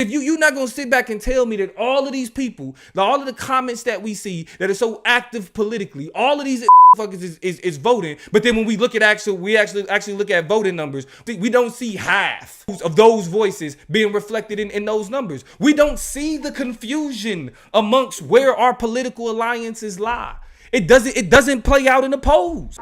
If you're not gonna sit back and tell me that all of these people, all of the comments that we see that are so active politically, all of these fuckers is voting, but then when we look at we actually look at voting numbers, we don't see half of those voices being reflected in those numbers. We don't see the confusion amongst where our political alliances lie. It doesn't play out in the polls.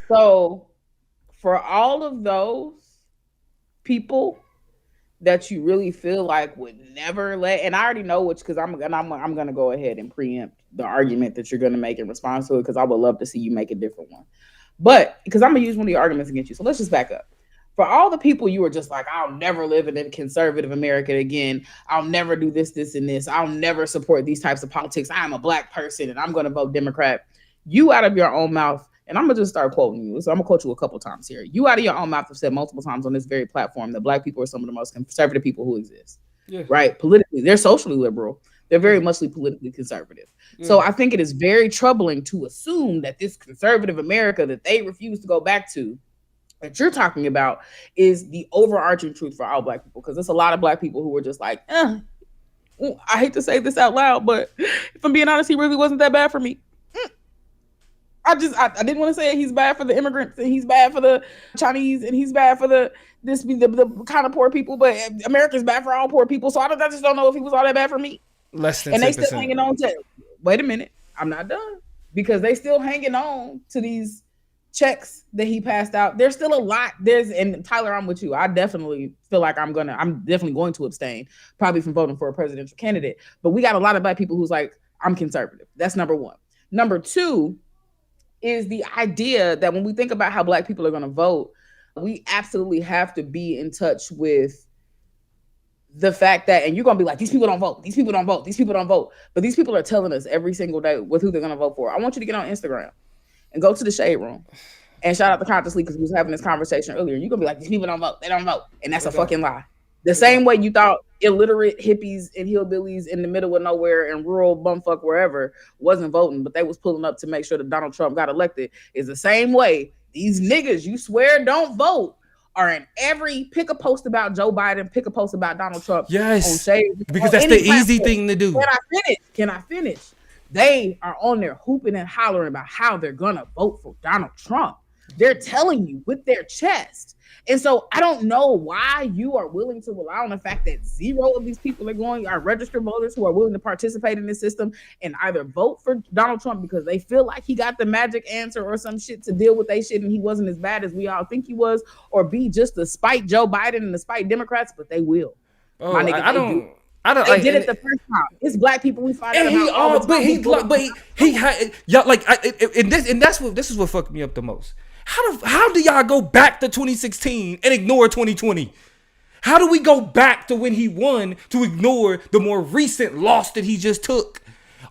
So, for all of those people that you really feel like would never let, and I already know which, because I'm gonna go ahead and preempt the argument that you're gonna make in response to it, because I would love to see you make a different one. But because I'm gonna use one of your arguments against you, so let's just back up. For all the people you were just like, I'll never live in a conservative America again. I'll never do this, this, and this. I'll never support these types of politics. I'm a black person and I'm gonna vote Democrat. You out of your own mouth. And I'm going to just start quoting you. So I'm going to quote you a couple times here. You out of your own mouth have said multiple times on this very platform that black people are some of the most conservative people who exist. Yeah. Right? Politically, they're socially liberal. They're very much politically conservative. Yeah. So I think it is very troubling to assume that this conservative America that they refuse to go back to, that you're talking about, is the overarching truth for all black people. Because there's a lot of black people who are just like, I hate to say this out loud, but if I'm being honest, he really wasn't that bad for me. I didn't want to say it. He's bad for the immigrants and he's bad for the Chinese and he's bad for the kind of poor people, but America's bad for all poor people. So I just don't know if he was all that bad for me. Less than 10%. And they still hanging on to, wait a minute, I'm not done. Because they still hanging on to these checks that he passed out. There's still a lot. And Tyler, I'm with you. I definitely feel like I'm definitely going to abstain, probably from voting for a presidential candidate. But we got a lot of black people who's like, I'm conservative. That's number one. Number two is the idea that when we think about how black people are going to vote, we absolutely have to be in touch with the fact that, and you're going to be like, these people don't vote, these people don't vote, these people don't vote. But these people are telling us every single day with who they're going to vote for. I want you to get on Instagram and go to the Shade Room and shout out to Consciously, because we was having this conversation earlier. You're going to be like, these people don't vote, they don't vote. And that's a fucking lie. The same way you thought illiterate hippies and hillbillies in the middle of nowhere and rural bumfuck wherever wasn't voting, but they was pulling up to make sure that Donald Trump got elected, is the same way these niggas you swear don't vote are in every pick a post about Joe Biden, pick a post about Donald Trump. Yes, on Shade, because that's the easy thing to do. Can I finish? They are on there hooping and hollering about how they're gonna vote for Donald Trump. They're telling you with their chest. And so I don't know why you are willing to rely on the fact that zero of these people are registered voters who are willing to participate in this system and either vote for Donald Trump because they feel like he got the magic answer or some shit to deal with they shit and he wasn't as bad as we all think he was, or B, just to spite Joe Biden and to spite Democrats, but they will. Oh, my nigga, I don't. They did it the first time. It's black people we find out about. This is what fucked me up the most. How do y'all go back to 2016 and ignore 2020? How do we go back to when he won to ignore the more recent loss that he just took?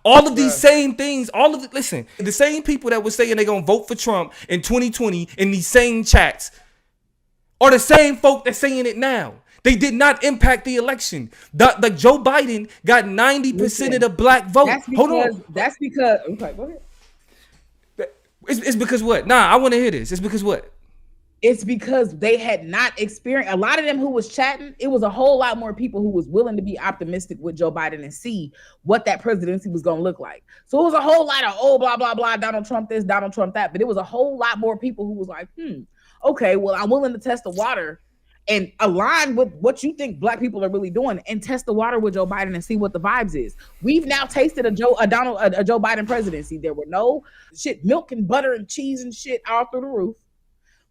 All of these same things, listen, the same people that were saying they're going to vote for Trump in 2020 in these same chats are the same folk that's saying it now. They did not impact the election. Like Joe Biden got 90% of the black vote. Hold on. That's because, okay, go ahead. It's because what? Nah, I want to hear this. It's because what? It's because they had not experienced, a lot of them who was chatting, it was a whole lot more people who was willing to be optimistic with Joe Biden and see what that presidency was going to look like. So it was a whole lot of, blah, blah, blah, Donald Trump this, Donald Trump that. But it was a whole lot more people who was like, okay, well, I'm willing to test the water and align with what you think black people are really doing and test the water with Joe Biden and see what the vibes is. We've now tasted a Joe Biden presidency. There were no shit, milk and butter and cheese and shit all through the roof.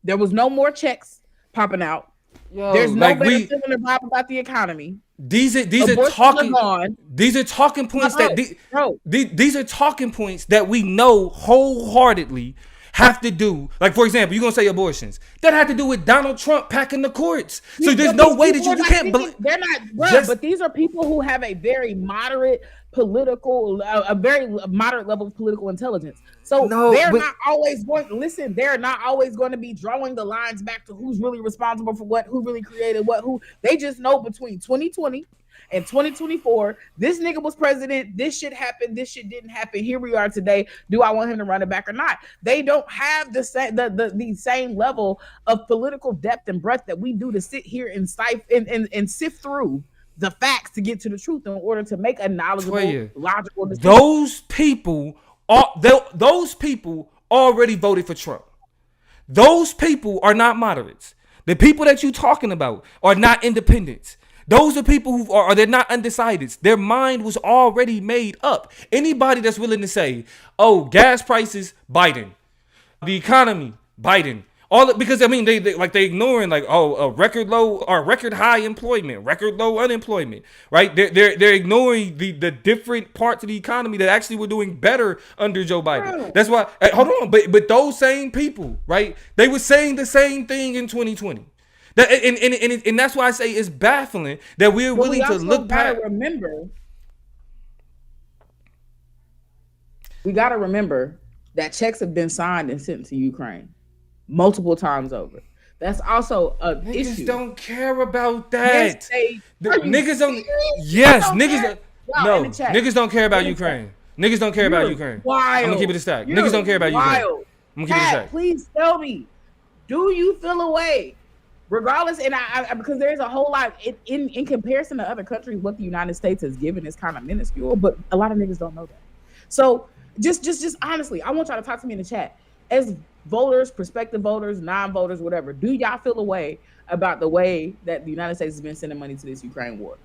There was no more checks popping out. There's no better feeling vibe about the economy. These are talking points that these are talking points that we know wholeheartedly have to do, like, for example, you're gonna say abortions. That had to do with Donald Trump packing the courts. So there's But no these way that people you are can't thinking, they're not, bruh, just but these are people who have a very moderate political, a very moderate level of political intelligence. So no, they're but not always going, listen, they're not always going to be drawing the lines back to who's really responsible for what, who really created what, who. They just know between 2020 and 2024, this nigga was president, this shit happened, this shit didn't happen, here we are today. Do I want him to run it back or not? They don't have the same level of political depth and breadth that we do to sit here and sift through the facts to get to the truth in order to make a knowledgeable, logical decision. Those people already voted for Trump. Those people are not moderates. The people that you talking about are not independents. Those are people who are, they're not undecideds. Their mind was already made up. Anybody that's willing to say, oh, gas prices, Biden. The economy, Biden. Because I mean they ignoring like, oh, a record low or record high employment, record low unemployment, right? They're ignoring the different parts of the economy that actually were doing better under Joe Biden. That's why, hold on, but those same people, right? They were saying the same thing in 2020. And that's why I say it's baffling that we're willing to look back. We got to remember that checks have been signed and sent to Ukraine multiple times over. That's also an issue. Niggas don't care about that. Yes, niggas don't. Yes, niggas. No, niggas don't care about Ukraine. Niggas don't care about Ukraine. I'm gonna keep it a stack. Niggas don't care about Ukraine. I'm gonna keep it a stack. Please tell me, do you feel a way? Regardless, and I because there's a whole lot in comparison to other countries, what the United States has given is kind of minuscule, but a lot of niggas don't know that. So just honestly, I want y'all to talk to me in the chat. As voters, prospective voters, non-voters, whatever, do y'all feel a way about the way that the United States has been sending money to this Ukraine war?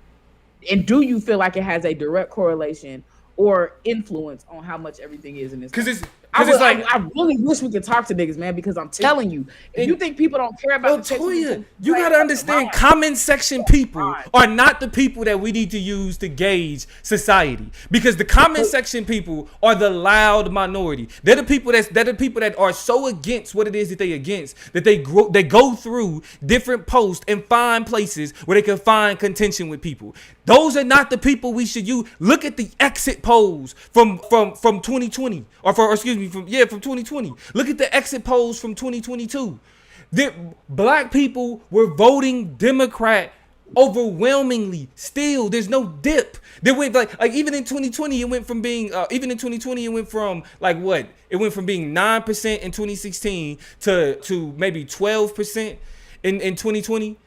And do you feel like it has a direct correlation or influence on how much everything is in this country? I really wish we could talk to niggas, man, because I'm telling you, if you think people don't care about the Toya, you gotta understand, comment section people are not the people that we need to use to gauge society, because the comment section people are the loud minority. They're the people that are so against what it is that they against that they go through different posts and find places where they can find contention with people. Those are not the people we should use. Look at the exit polls from 2020 from 2020. Look at the exit polls from 2022. The black people were voting Democrat overwhelmingly. Still, there's no dip. They went like even in 2020, it went from being like what? It went from being 9% in 2016 to maybe 12% in 2020.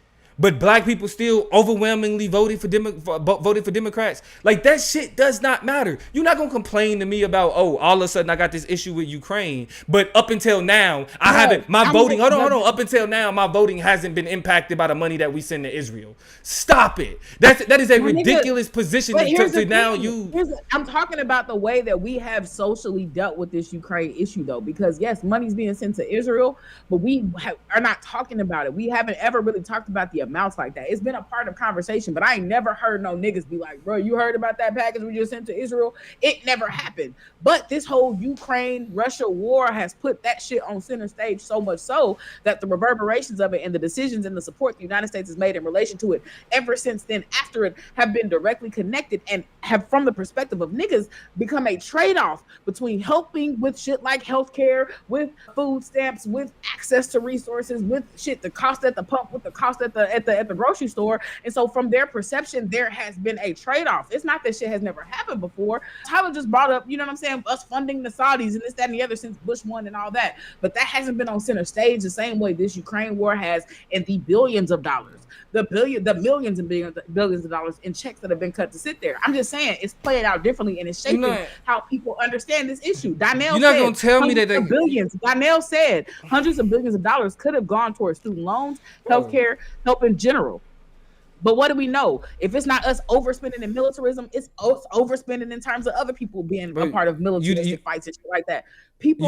But black people still overwhelmingly voted for Democrats. Like, that shit does not matter. You're not gonna complain to me about, oh, all of a sudden I got this issue with Ukraine, but up until now Up until now my voting hasn't been impacted by the money that we send to Israel. Stop it. That is a ridiculous position to now use. I'm talking about the way that we have socially dealt with this Ukraine issue, though, because yes, money's being sent to Israel, but we are not talking about it. We haven't ever really talked about the amounts like that. It's been a part of conversation, but I ain't never heard no niggas be like, bro, you heard about that package we just sent to Israel? It never happened. But this whole Ukraine-Russia war has put that shit on center stage, so much so that the reverberations of it and the decisions and the support the United States has made in relation to it ever since then, after it, have been directly connected and have, from the perspective of niggas, become a trade-off between helping with shit like healthcare, with food stamps, with access to resources, with shit, the cost at the pump, with the cost at the grocery store. And so from their perception, there has been a trade-off. It's not that shit has never happened before. Tyler just brought up, you know what I'm saying, us funding the Saudis and this, that, and the other since Bush won and all that. But that hasn't been on center stage the same way this Ukraine war has in the billions of dollars. The millions and billions of dollars in checks that have been cut to sit there. I'm just saying it's played out differently and it's shaping how people understand this issue. You're not gonna tell me that billions. Donnell said hundreds of billions of dollars could have gone towards student loans, healthcare, help in general. But what do we know? If it's not us overspending in militarism, it's us overspending in terms of other people being a part of militaristic fights and shit like that. People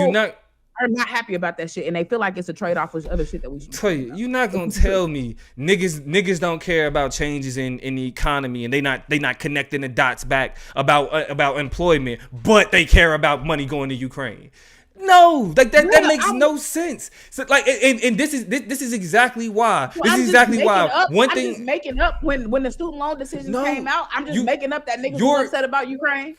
are not happy about that shit, and they feel like it's a trade-off with other shit that we should tell you. You're not gonna tell me niggas don't care about changes in the economy, and they not connecting the dots back about employment, but they care about money going to Ukraine. No, like that Yeah, makes no sense. So like, and this is exactly why. so This is I'm just exactly making why. up. One I'm just thing, making up when the student loan decisions came no, out. I'm just you, making up that niggas was you're upset about Ukraine.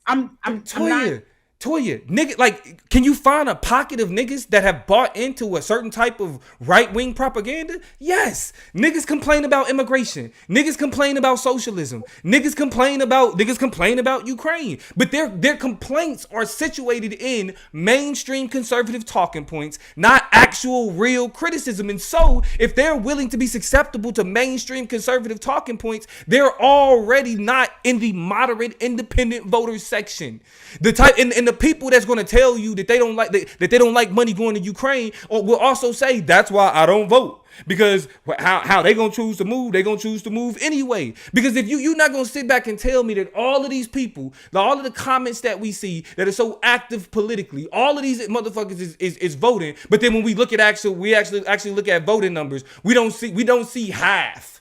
I'm not. Toya, nigga, like, can you find a pocket of niggas that have bought into a certain type of right wing propaganda? Yes, niggas complain about immigration, niggas complain about socialism, niggas complain about Ukraine, but their complaints are situated in mainstream conservative talking points, not actual real criticism. And so, if they're willing to be susceptible to mainstream conservative talking points, they're already not in the moderate independent voters section. The type and the people that's going to tell you that they don't like that they don't like money going to Ukraine, or will also say that's why I don't vote, because how they gonna choose to move, they gonna choose to move anyway. Because if you're not gonna sit back and tell me that all of these people, all of the comments that we see that are so active politically, all of these motherfuckers is voting, but then when we look at actually look at voting numbers, we don't see half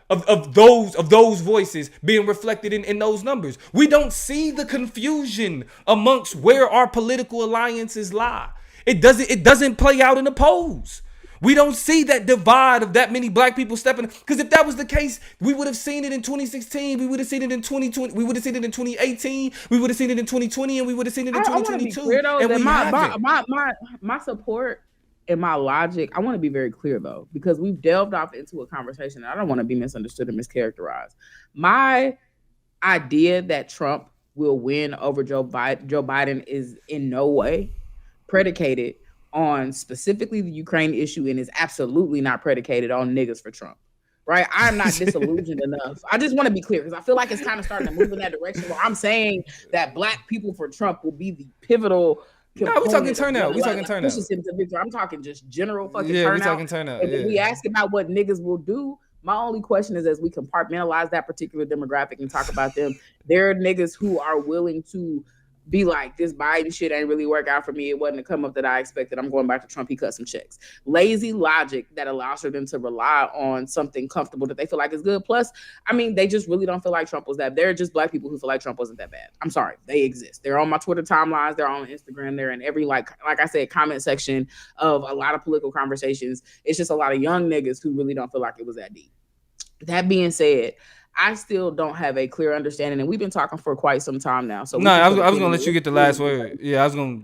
of those voices being reflected in those numbers. We don't see the confusion amongst where our political alliances lie. It doesn't play out in the polls. We don't see that divide of that many black people stepping. Because if that was the case, we would have seen it in 2016. We would have seen it in 2020. We would have seen it in 2018. We would have seen it in 2020, and we would have seen it in I want to be 2022. clear though And that we haven't. my support and my logic. I want to be very clear though, because we've delved off into a conversation. And I don't want to be misunderstood or mischaracterized. My idea that Trump will win over Joe Biden is in no way predicated on specifically the Ukraine issue, and is absolutely not predicated on niggas for Trump. Right? I'm not disillusioned enough. I just want to be clear because I feel like it's kind of starting to move in that direction where I'm saying that black people for Trump will be the pivotal. No, we talking turnout. We talking turnout. Pushes him to victory. I'm talking just general fucking Yeah, turnout. we talking turnout. And when we ask about what niggas will do, my only question is, as we compartmentalize that particular demographic and talk about them, there are niggas who are willing to be like, this Biden shit ain't really work out for me. It wasn't a come up that I expected. I'm going back to Trump. He cut some checks. Lazy logic that allows for them to rely on something comfortable that they feel like is good. Plus, I mean, they just really don't feel like Trump was that. They're just black people who feel like Trump wasn't that bad. I'm sorry. They exist. They're on my Twitter timelines. They're on Instagram. They're in every, like I said, comment section of a lot of political conversations. It's just a lot of young niggas who really don't feel like it was that deep. That being said, I still don't have a clear understanding, and we've been talking for quite some time now. So no, I was gonna let you get the last word. Yeah, I was gonna.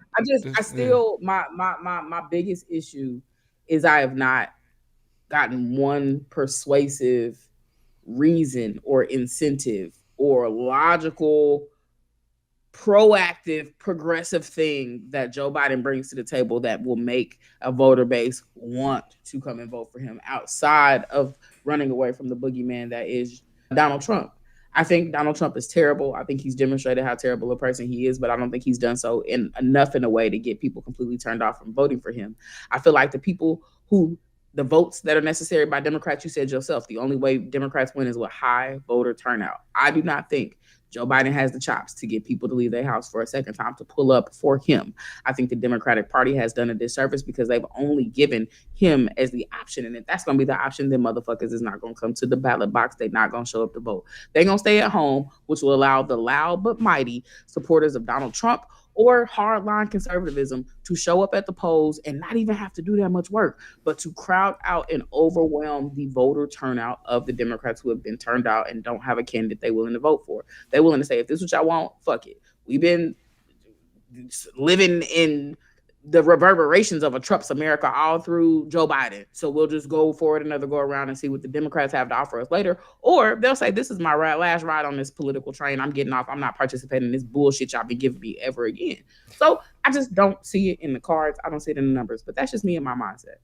My biggest issue is I have not gotten one persuasive reason or incentive or logical, proactive, progressive thing that Joe Biden brings to the table that will make a voter base want to come and vote for him outside of running away from the boogeyman that is Donald Trump. I think Donald Trump is terrible. I think he's demonstrated how terrible a person he is, but I don't think he's done so enough in a way to get people completely turned off from voting for him. I feel like the votes that are necessary by Democrats, you said yourself, the only way Democrats win is with high voter turnout. I do not think Joe Biden has the chops to get people to leave their house for a second time to pull up for him. I think the Democratic Party has done a disservice because they've only given him as the option. And if that's going to be the option, then motherfuckers is not going to come to the ballot box. They're not going to show up to vote. They're going to stay at home, which will allow the loud but mighty supporters of Donald Trump or hardline conservatism to show up at the polls and not even have to do that much work, but to crowd out and overwhelm the voter turnout of the Democrats who have been turned out and don't have a candidate they're willing to vote for. They're willing to say, if this is what y'all want, fuck it. We've been living in the reverberations of a Trump's America all through Joe Biden. So we'll just go forward another go around and see what the Democrats have to offer us later. Or they'll say, this is my last ride on this political train. I'm getting off. I'm not participating in this bullshit y'all been giving me ever again. So I just don't see it in the cards. I don't see it in the numbers, but that's just me and my mindset.